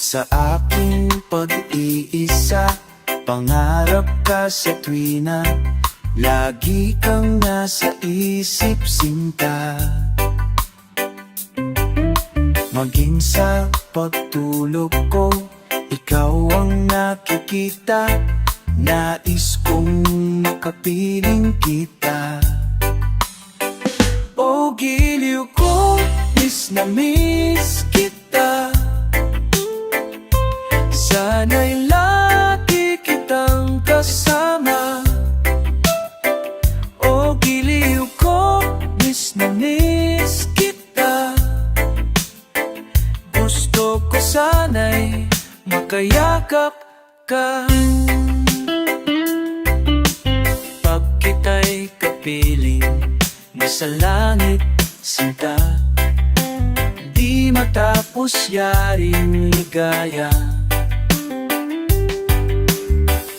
sa aking pag-iisa. Pangarap ka sa tuwina, lagi kang nasa isip, sinta. Maging sa pagtulog ko, ikaw ang nakikita. Nais kong makapiling kita. O giliw ko, miss na miss kita. Sana'y lagi kitang kasama. O giliw ko, miss na miss kita. Gusto ko sana'y makayakap ka. Pag kita'y kapiling, nasa langit, sinta. Di matapos yaring ligaya.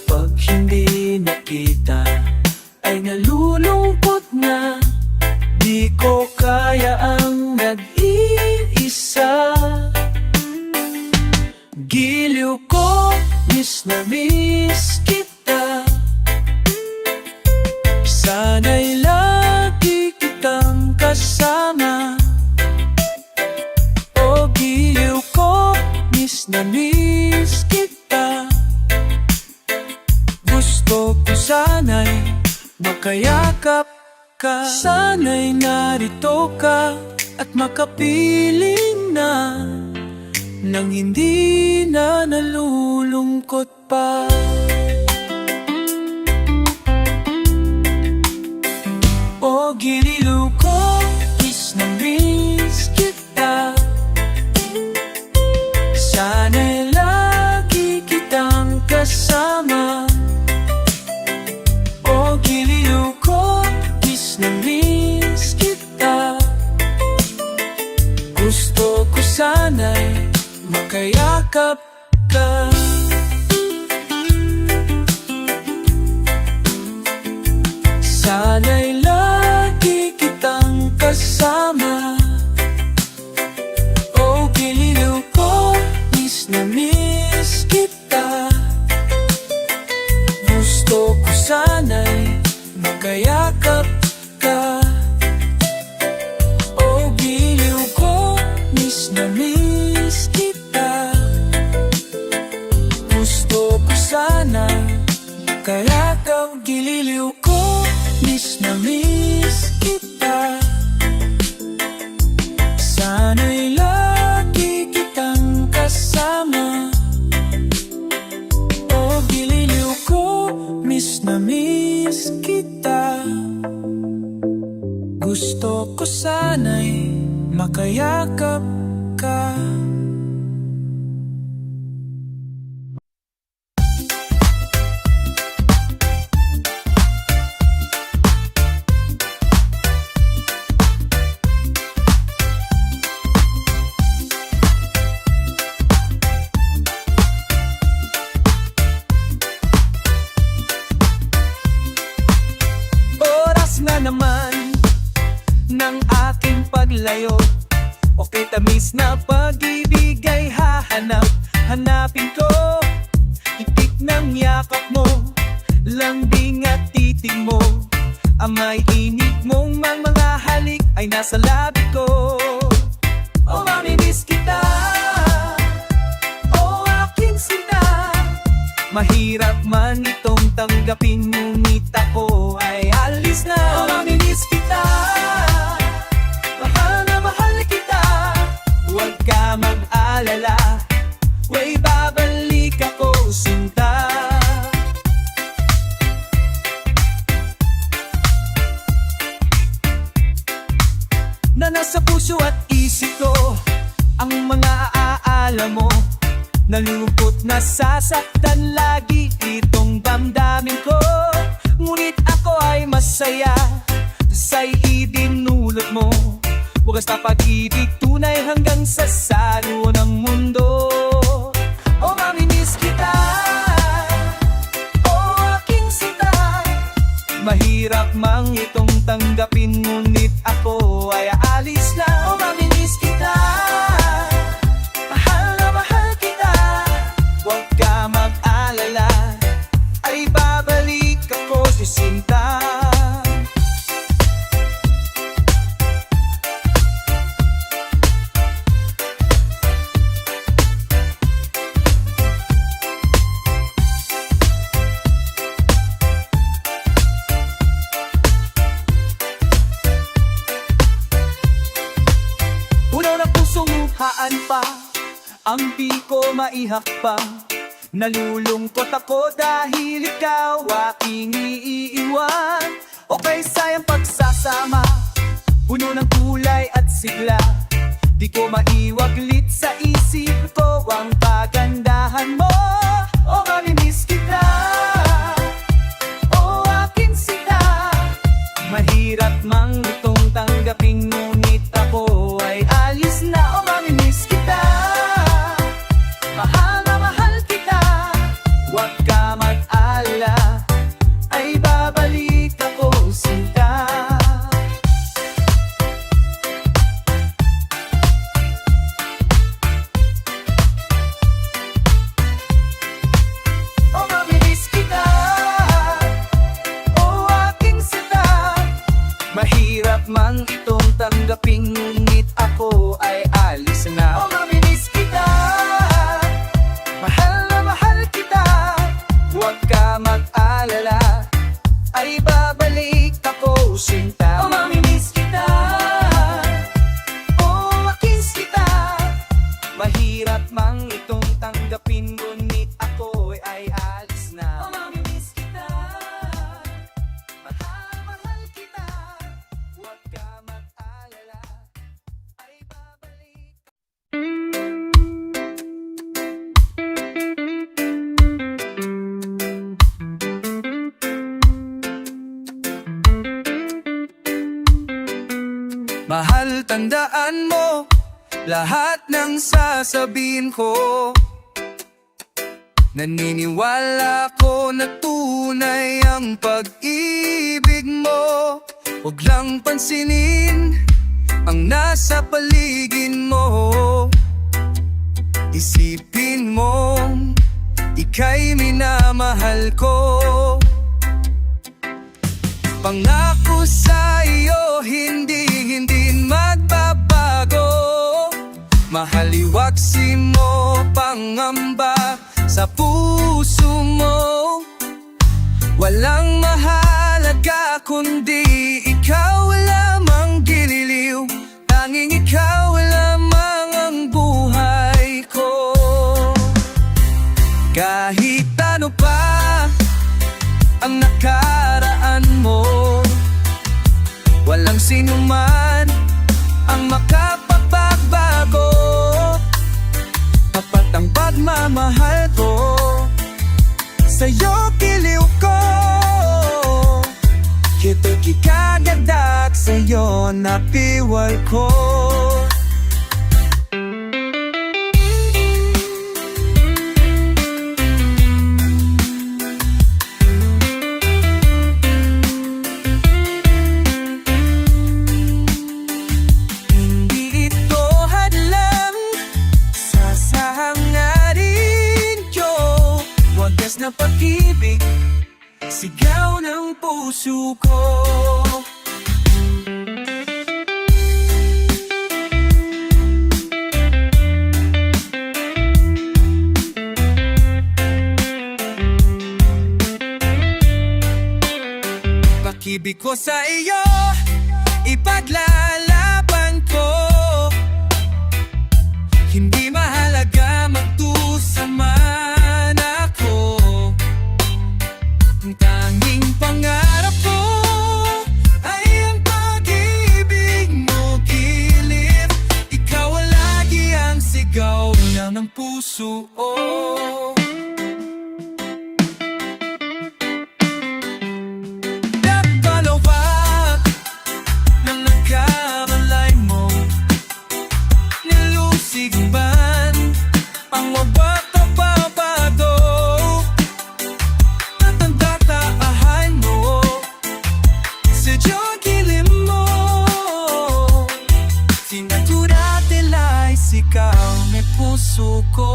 Pag hindi nakita, ay nalulungkot na. Di ko kaya ang nag-iisa. Giliw ko, miss na miss kita. Sana'y lagi kitang kasama. O giliw ko, miss na miss kita. Gusto ko sana'y makayakap ka. Sana'y narito ka at makapiling na, nang hindi na nalulungkot pa. O giliw ko, miss na miss kita. Sana'y lagi kitang kasama. O giliw ko, miss na miss kita. Gusto ko sana'y makayakap ka. Sana'y lagi kitang kasama. O giliw ko, miss na miss kita. Gusto ko sana'y makayakap ka. O giliw ko, miss na miss kita. Gusto ko sana makayakap. Giliw ko, miss na miss kita. Sana'y lagi kitang kasama. O giliw ko, miss na miss kita. Gusto ko sana'y makayakap ka. Naman ng aking paglayo, okay tamis na pag-ibig ay hanapin ko. Itik ng yakap mo, lambing at titig mo, amay init mong mga halik ay nasa labi ko. Oh, mamimiss kita, oh aking sinta. Mahirap man itong tanggapin, ngunit ako ay alis na. Oh, mamimiss kita, mahal na mahal kita. Huwag ka mag-alala, way babalik ako, sinta. Na nasa puso at isip ko ang mga aala mo. Nalulungkot, nasasaktan lagi itong damdamin ko. Ngunit ako ay masaya sa'y idinulot mo. Wagas na pag-ibig, tunay hanggang sa salo ng mundo. Oh, mamimiss kita, oh aking sinta. Mahirap mang itong tanggapin, ngunit ako ay aalis na. Oh, mamimiss kita, mahal na mahal kita. sinta. Puno ng pusong luhaan pa, ang di ko maihak pa. Nalulungkot ako dahil ikaw aking iiwan. O kay sayang pagsasama, puno ng kulay at sigla. Di ko maiwaglit sa isip ko ang kagandahan mo. O mamimiss kita, o aking sita. Mahirap mang itong tanggapin, ngunit ako ay alis na. O mamimiss kita, mahal na mahal kita. Huwag ka mag-alala, ay babalik ako sinta. O mamimiss kita, o aking sita. Mahirap man itong tanggapin, ngunit ako ay alis na. O mamimiss kita, mahal na mahal kita. Huwag ka mag-alala, ay babalik ako sinta. O mamimiss kita, o aking sita. Mahirap mang itong tanggapin, ngunit ako ay alis na. O mamimiss kita, mahal kita. Huwag ka mag-alala, ay babalik. Mahal, tandaan mo lahat ng sasabihin ko. Naniniwala ko na tunay ang pag-ibig mo. Huwag lang pansinin ang nasa paligid mo. Isipin mo, ika'y minamahal ko. Pangako sa iyo, hindi magbabago. Mahaliwaksi mo, pangamba sa puso mo. Walang mahalaga kundi ikaw lamang gililiw. Tanging ikaw lamang ang buhay ko. Kahit ano pa ang nakaraan mo, walang sinuman ang makapagbago. Tapat ang pagmamahal ko, sa'yo kiliw ko. Kito'y kagadak, sa'yo napiwal ko. Na pag-ibig, sigaw ng puso ko. Pag-ibig ko sa iyo, ipaglalaban ko. Hindi mahalaga magtusaman ako. Ang tanging pangarap ko ay ang pag-ibig mo gilid. Ikaw lagi ang sigaw ng puso. Nakalawak ng nagkamalay mo, nilusig man ang wabak na babago. Natandatahan mo, sadyang kilim mo. Sinatura tila'y sikaw ng puso ko.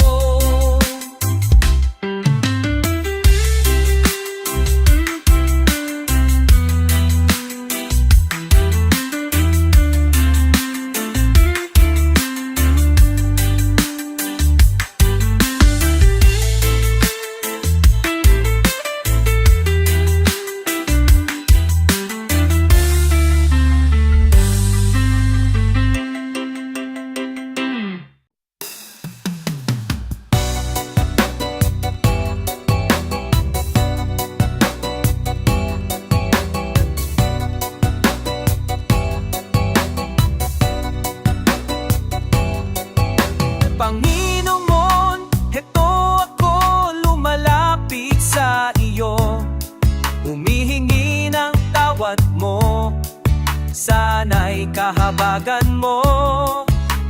sana'y kahabagan mo.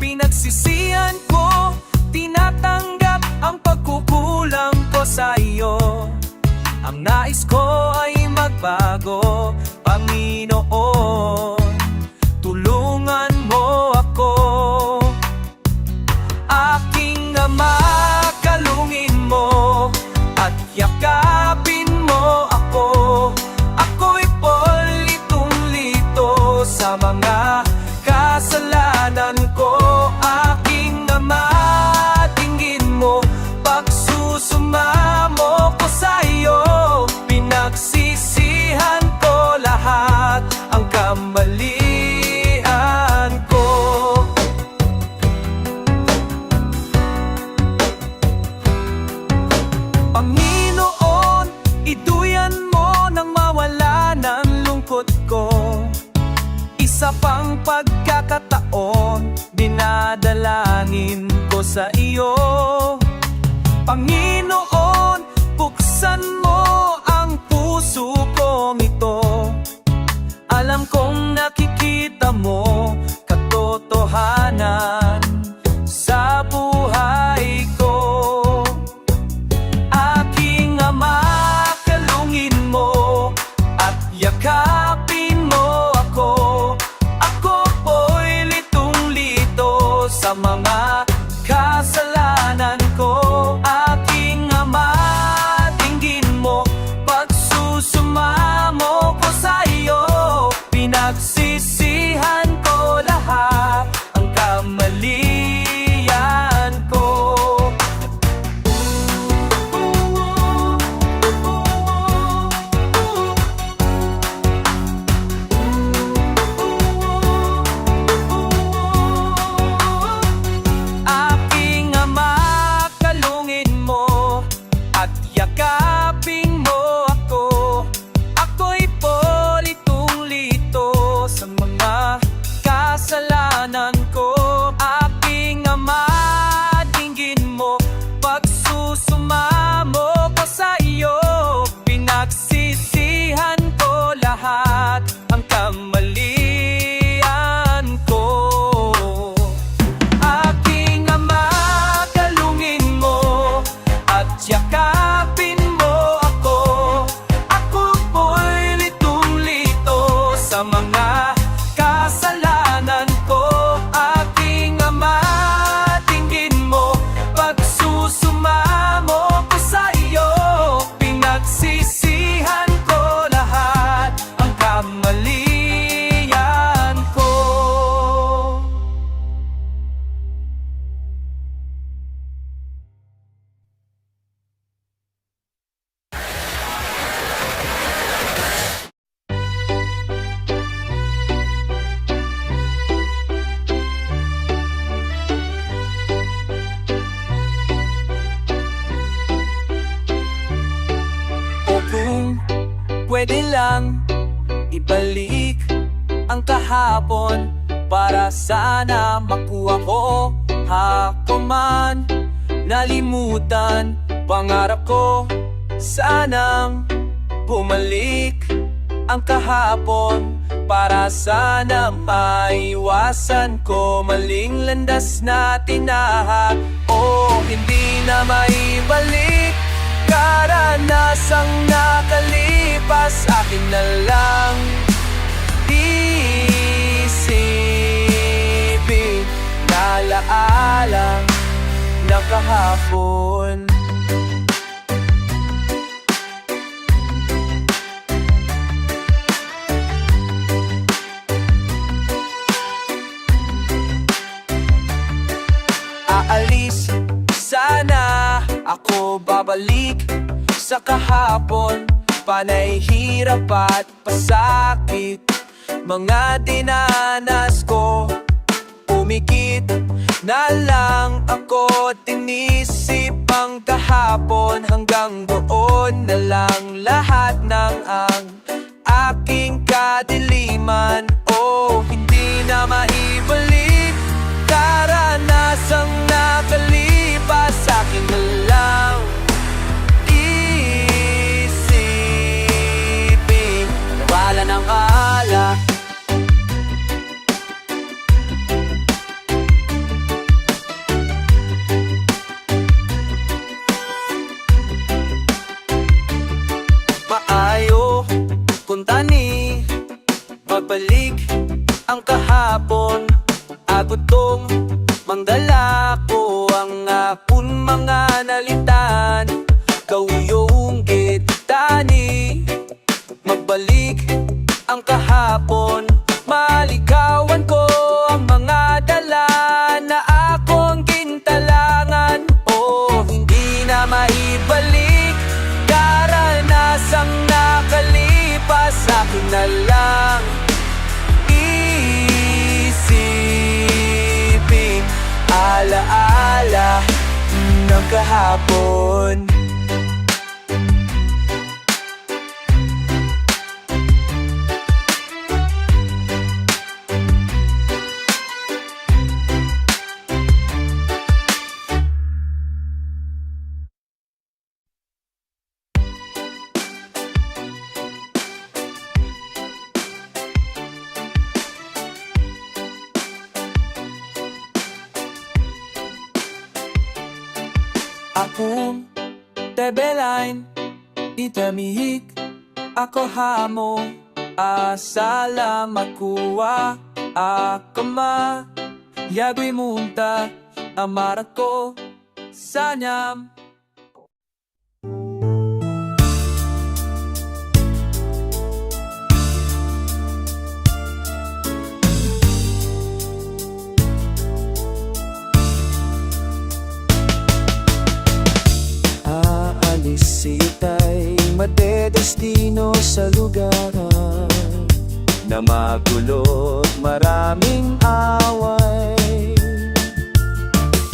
Pinagsisihan ko, tinatanggap ang pagkukulang ko sa iyo. Ang nais ko ay magbago, Panginoon. Tulungan mo ako. Aking Ama, kalungin mo at yakapin mo ako. Ako'y litong-lito sa mga kasalanan ko. Aking Ama, tingin mo, pagsusumamo ko sa iyo. Pinagsisihan ko lahat ang kamalian ko. Panginoon, iduyan mo nang mawala ng lungkot ko. Isa pang pagkakataon, dinadalangin ko sa iyo. Panginoon, buksan mo ang puso kong ito. Alam kong nakikita mo katotohanan sa buhay ko. Aking Ama, kalungin mo at yakapin mo ako. Ako po'y litong-lito sa mga kasalanan ko. Aking Ama, tingin mo, pagsusumamo ko sa iyo. Pinagsisihan ko lahat ang kamalian ko. Aking Ama, kalungin mo at yakapin mo ako. Ako'y litong-lito sa mga kasalanan ko. Aking Ama, tingin mo, pagsusumamo ko sa iyo. Pinagsisihan ko lahat ang kamalian ko. Aking Ama, kalungin mo at yakapin mo ako. Ako po'y litong-lito sa mga kasalanan ko. Aking Ama, tingin mo, pagsusumamo ko sa iyo. Pinagsisihan ko lahat ang kamalian ko. O kung pwede lang ibalik ang kahapon, para sana makuha ko. Ako man nalimutan, pangarap ko sanang bumalik ang kahapon, para sana maiwasan ko maling landas na tinaha. O hindi na maibalik karanasang nakalipas. Akin na lang isipin na alaala ng kahapon. Aalis sana ako, babalik sa kahapon. Panay hirap at pasakit, mga dinanas ko. Umikit na lang ako, tinisip ang kahapon. Hanggang doon na lang lahat ng ang aking kadiliman. Oh, hindi na maibalik karanasang nakalipas. Akin na lang isipin, nawala ng ala punta ni magbalik ang kahapon. Agutong mangdala ko ang apon mga nalitan. Kauyong kitani magbalik ang kahapon. Malikawan ko ang mga dala na akong gintalangan. Oh, hindi na maibalik karanasang nakalipas. Akin na lang isipin alaala ng kahapon. Akong tebelain itamihik ako hamo asala makuha akama yagwi munta amarat ko sanyam. Sitay madedestino sa lugar na magulot maraming away.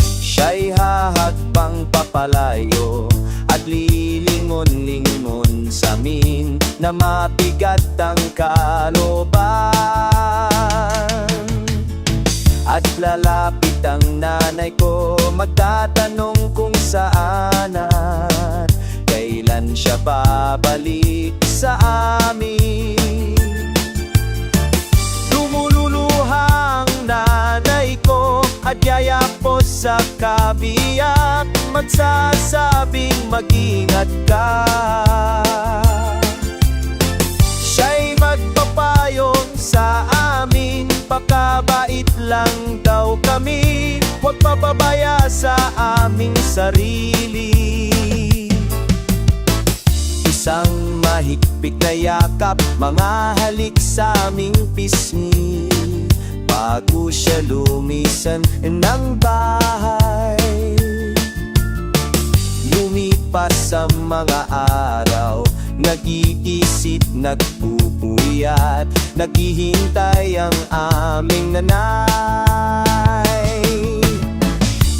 Siya'y hahakbang papalayo at lilingon-lingon sa amin na mabigat ang kalooban. At lalapit ang nanay ko magtatanong kung saan at kailan siya babalik sa amin. Lumululuhang nanay ko at yayapos sa kabiyak, magsasabing mag-ingat ka. Siya'y magpapayong sa amin, pakabait lang daw kami, huwag papabaya sa aming sarili. Isang mahigpit na yakap, mga halik sa aming pisngi, bago siya lumisan ng bahay. Lumipas ang mga araw, nag-iisit, nagpupuyat, naghihintay ang aming nanay.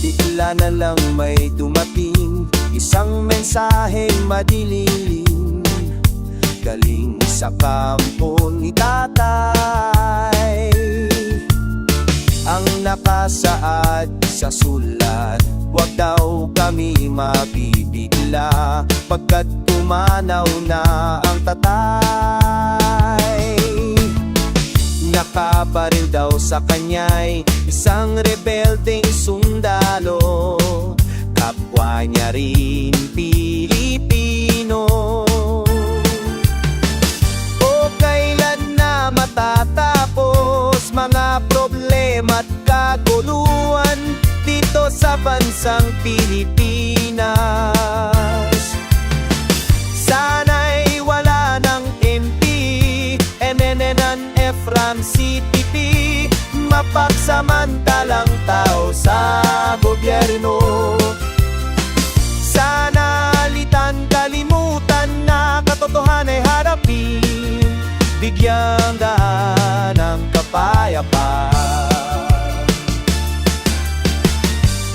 Bigla na lang may dumating, isang mensaheng madilim, galing sa kampo ni tatay. Ang nakasaad sa sulat, huwag daw kami mabibigla, pagkat tumanaw na ang tatay. Nakabaril daw sa kanya'y isang rebeldeng sundalo, kapwa niya rin Pilipino. O kailan na matatapos mga problema at kaguluhan dito sa bansang Pilipinas? Sana'y wala ng MP, MNN, Efram, CPP, mapagsamantalang tao sa gobyerno. Sana litan kalimutan na katotohanan ay harapin, bigyang daan ng kapayapaan.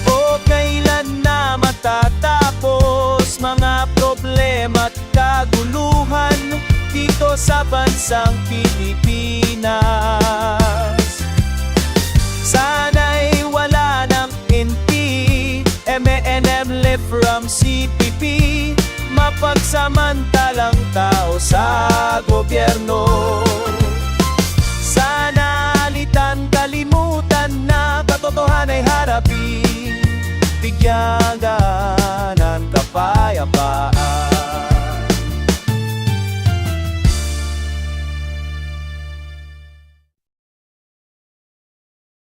O kailan na matatapos mga problema at kaguluhan dito sa bansang Pilipinas? Sana'y wala ng NP, MNM, from CPP, mapagsamantalang tao sa gobyerno. Sana litan kalimutan na katotohanan ay harapin, bigyan ng kapayapaan.